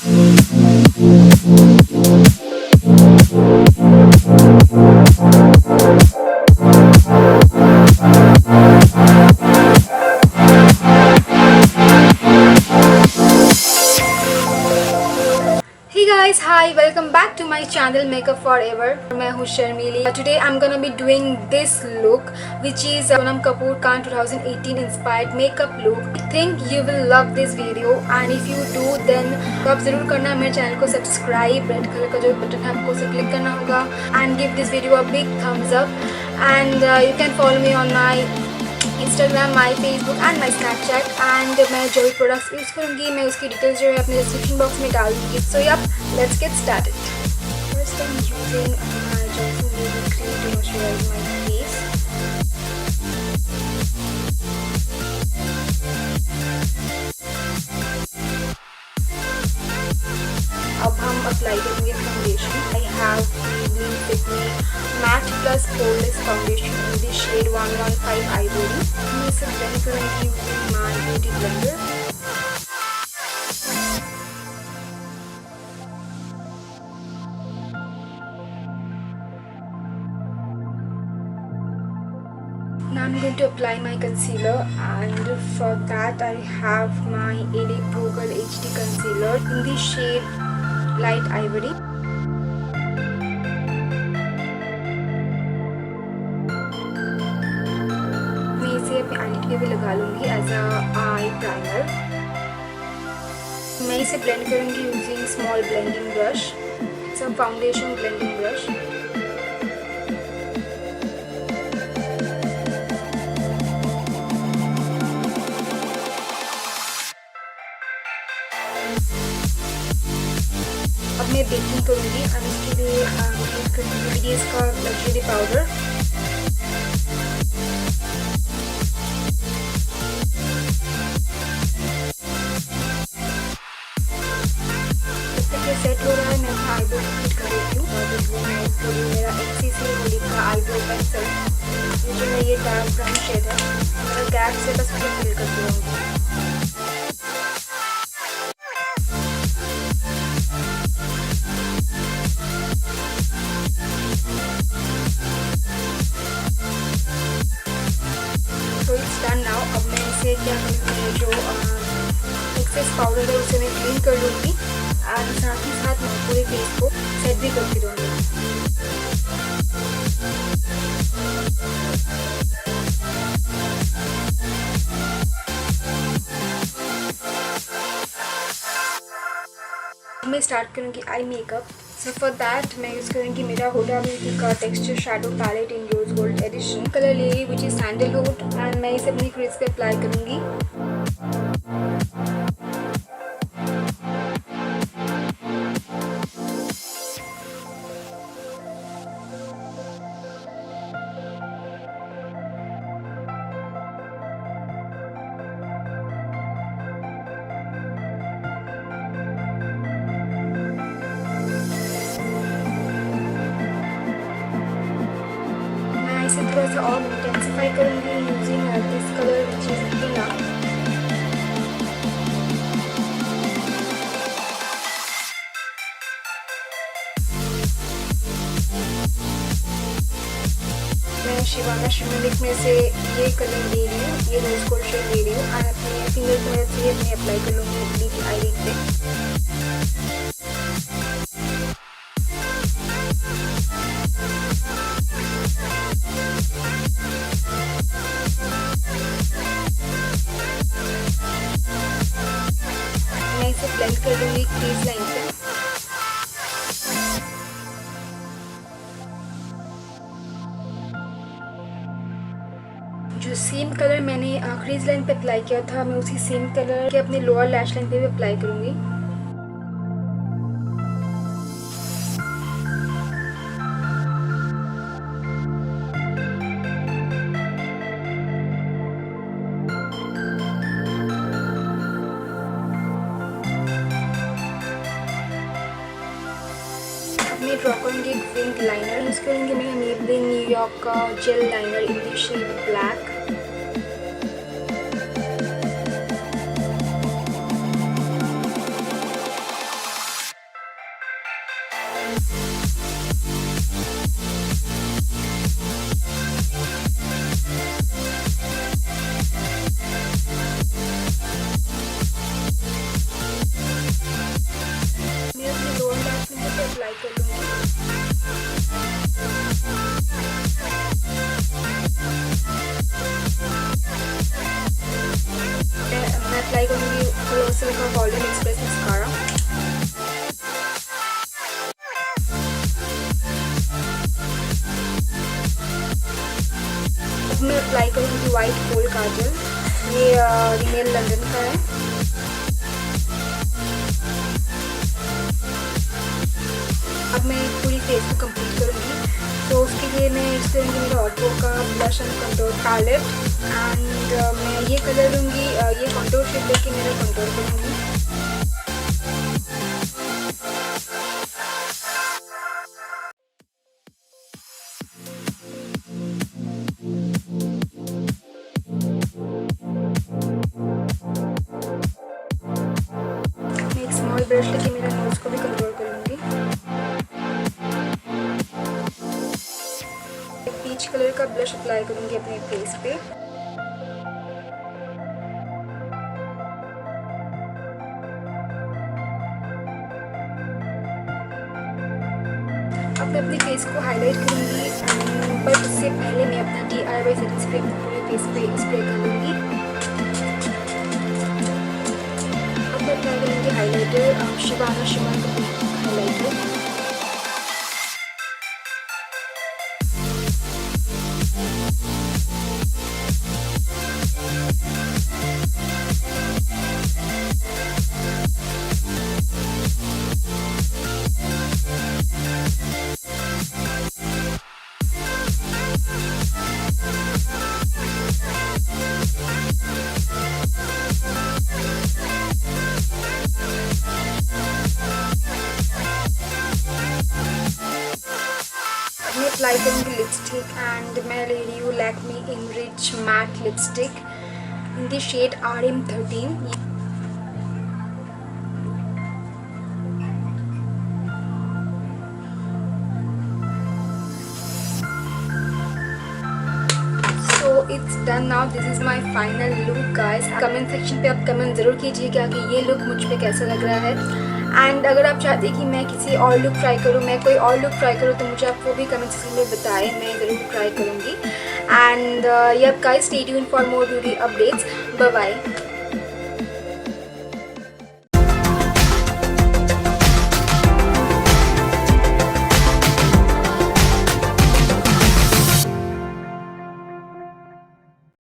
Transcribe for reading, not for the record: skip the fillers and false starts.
Hey guys, hi, welcome back to my channel Makeup Forever. मैं हूँ शर्मीली. Today I'm gonna be doing this look which is Sonam Kapoor Khan 2018 inspired makeup look. I think you will love this video and if you do then तो आप ज़रूर करना मेरे channel को subscribe. Red colour का जो button है आपको उसे क्लिक करना होगा and give this video a big thumbs up and you can follow me on my Instagram, my Facebook and my Snapchat and मैं जो भी प्रोडक्ट्स यूज़ करूँगी मैं उसकी डिटेल्स जो है अपने डिस्क्रिप्शन बॉक्स में डाल दूँगी. So yep, let's get started. First I'm using my Johnson BB cream to moisturize my face. अब हम अप्लाई करेंगे foundation. I have Maybelline Fit Me Matte Plus Poreless Foundation in the shade 115 Ivory. मैं इसे blend करूँगी using my beauty blender. Now I'm going to apply my concealer and for that I have my LA Pro Girl HD concealer in the shade Light Ivory. मैं इसे अपने eyelid पे भी लगा लूँगी एज अ आई प्राइमर. मैं इसे blend करूँगी using small blending brush. It's a foundation blending brush. अब मैं बेकिंग करूँगी और इसके लिए यूज़ करूँगी BDS का लग्जरी पाउडर. जब तक ये सेट हो रहा है मैं अपना आईब्रो फिट कर देती हूँ. और इसलिए मैं इसके लिए मेरा NCC होली का आईब्रो पेंसिल ये जो है ये डार्क ब्राउन शेड है मेरा गैप से बस फिल करती रहूँगी. तो इट्स डन नाउ. अब मैं इसे क्या करूँगी जो एक्सेस पाउडर है उसे मैं क्लीन कर लूँगी और साथ ही साथ मैं पूरे फेस को सेट भी करती रहूँगी. मैं स्टार्ट करूँगी eye makeup. So for that मैं यूज़ करूँगी मेरा हुडा ब्यूटी का टेक्सचर शैडो पैलेट इन रोज गोल्ड एडिशन. कलर ले रही विच इज़ सैंडलवुड एंड मैं इसे अपनी क्रीज पे अप्लाई करूँगी. इसे थोड़ा सा और इंटेंसिफाई करूँगी using this colour which is Hina. मैं शिवाना शिमलिक में से ये कलर ले रही हूँ, ये रोज गोल्ड शेड ले रही हूँ और अपने फिंगर की मदद से अपने अप्लाई कर लूँगी BB आईलिड पे. मैं इसे ब्लेंड कर लूँगी क्रीज लाइन पे. जो सेम कलर मैंने क्रीज लाइन पे अप्लाई किया था मैं उसी सेम कलर के अपने लोअर लैश लाइन पे भी अप्लाई करूँगी. मैं ड्रॉ करूँगी एक विंग लाइनर. यूज़ करूँगी मैं मेबलिन न्यूयॉर्क का gel liner in the shade black. करूँगी क्लोसिल का गोल्डन एक्सप्रेस मस्कारा। अब मैं अप्लाई करूँगी वाइट कोल काजल, ये रिमेल लंदन का है। अब मैं पूरी फेस को कंप्लीट करूँगी, तो उसके लिए मैं यूज़ करूँगी मेरा ऑटो का blush and contour palette, and मैं ये कलर लूँगी, ये कंटूर शेड लेके मेरा कंटूर करूँगी। मैं एक स्मॉल ब्रश लेके मेरा नोज को भी कंटूर करूँगी। पीच कलर का ब्लश अप्लाई करूँगी अपने फेस पे। अब मैं अपने फेस को हाईलाइट करूँगी, पर उससे पहले मैं अपना DIY सेटिंग स्प्रे पूरे फेस पे स्प्रे कर लूँगी। अब मैं अप्लाई करूँगी हाईलाइटर, शिवाना शिमर हाईलाइटर। मैं अप्लाई करूँगी लिपस्टिक, एंड मैं ले रही हूँ Lakme enrich matte lipstick in the shade RM13। It's done now, this is my final look guys. Comment section पे आप कमेंट ज़रूर कीजिएगा कि ये लुक मुझ पे कैसा लग रहा है, एंड अगर आप चाहते हैं कि मैं किसी और लुक ट्राई करूँ, मैं कोई और लुक ट्राई करूँ, तो मुझे आप वो भी कमेंट सेक्शन में बताएं, मैं ज़रूर ट्राई करूँगी। And yup guys, stay tuned for more beauty updates. Bye bye.